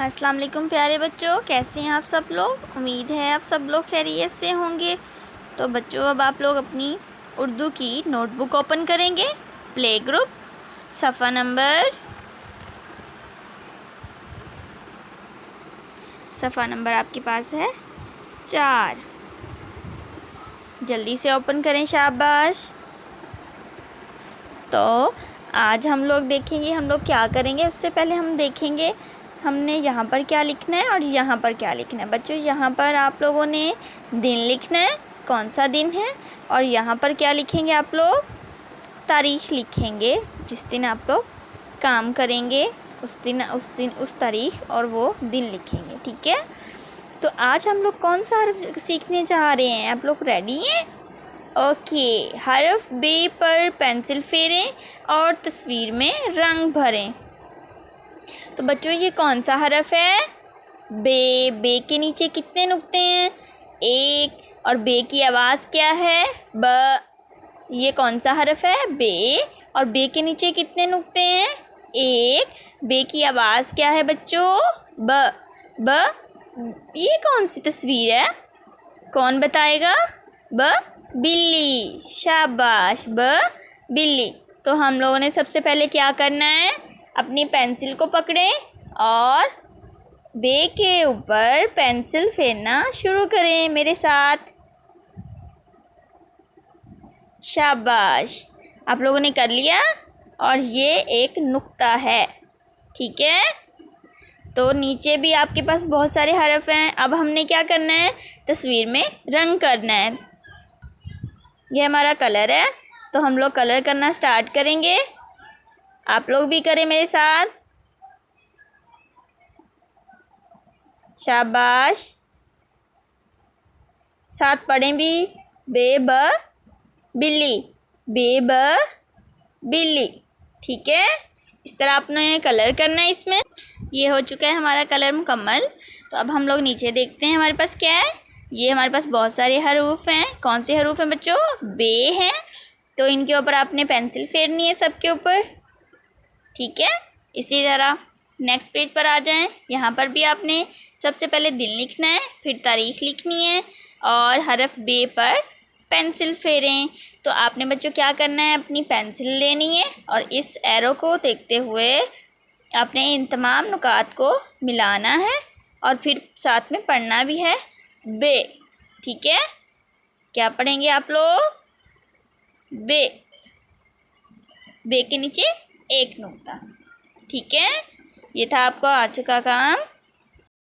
अस्सलाम वालेकुम प्यारे बच्चों, कैसे हैं आप सब लोग। उम्मीद है आप सब लोग खैरियत से होंगे। तो बच्चों, अब आप लोग अपनी उर्दू की नोटबुक ओपन करेंगे। प्ले ग्रुप सफ़ा नंबर आपके पास है 4। जल्दी से ओपन करें, शाबाश। तो आज हम लोग देखेंगे हम लोग क्या करेंगे। उससे पहले हम देखेंगे हमने यहाँ पर क्या लिखना है और यहाँ पर क्या लिखना है। बच्चों, यहाँ पर आप लोगों ने दिन लिखना है, कौन सा दिन है, और यहाँ पर क्या लिखेंगे आप लोग, तारीख़ लिखेंगे जिस दिन आप लोग काम करेंगे। उस दिन उस तारीख़ और वो दिन लिखेंगे, ठीक है। तो आज हम लोग कौन सा हर्फ सीखने चाह रहे हैं, आप लोग रेडी हैं? ओके। हर्फ बे पर पेंसिल फेरें और तस्वीर में रंग भरें। तो बच्चों, ये कौन सा हर्फ है? बे। बे के नीचे कितने नुक्ते हैं? 1। और बे की आवाज़ क्या है? ब। ये कौन सा हर्फ है? बे। और बे के नीचे कितने नुक्ते हैं? 1। बे की आवाज़ क्या है बच्चों? ब। ब। ये कौन सी तस्वीर है, कौन बताएगा? ब। बिल्ली। शाबाश, ब बिल्ली। तो हम लोगों ने सबसे पहले क्या करना है, अपनी पेंसिल को पकड़ें और बे के ऊपर पेंसिल फेरना शुरू करें मेरे साथ। शाबाश, आप लोगों ने कर लिया। और ये एक नुक्ता है, ठीक है। तो नीचे भी आपके पास बहुत सारे हर्फ हैं। अब हमने क्या करना है, तस्वीर में रंग करना है। ये हमारा कलर है, तो हम लोग कलर करना स्टार्ट करेंगे। आप लोग भी करें मेरे साथ। शाबाश, साथ पढ़ें भी। बे ब बिल्ली, बे ब बिल्ली, ठीक है। इस तरह आपने कलर करना है इसमें। ये हो चुका है हमारा कलर मुकम्मल। तो अब हम लोग नीचे देखते हैं हमारे पास क्या है। ये हमारे पास बहुत सारे हरूफ हैं। कौन से हरूफ हैं बच्चों? बे हैं। तो इनके ऊपर आपने पेंसिल फेरनी है सबके ऊपर, ठीक है। इसी तरह नेक्स्ट पेज पर आ जाएं। यहाँ पर भी आपने सबसे पहले दिन लिखना है, फिर तारीख़ लिखनी है और हरफ बे पर पेंसिल फेरें। तो आपने बच्चों क्या करना है, अपनी पेंसिल लेनी है और इस एरो को देखते हुए आपने इन तमाम नुकात को मिलाना है और फिर साथ में पढ़ना भी है बे, ठीक है। क्या पढ़ेंगे आप लोग? बे। बे के नीचे एक नुक्ता, ठीक है। ये था आपका आज का काम।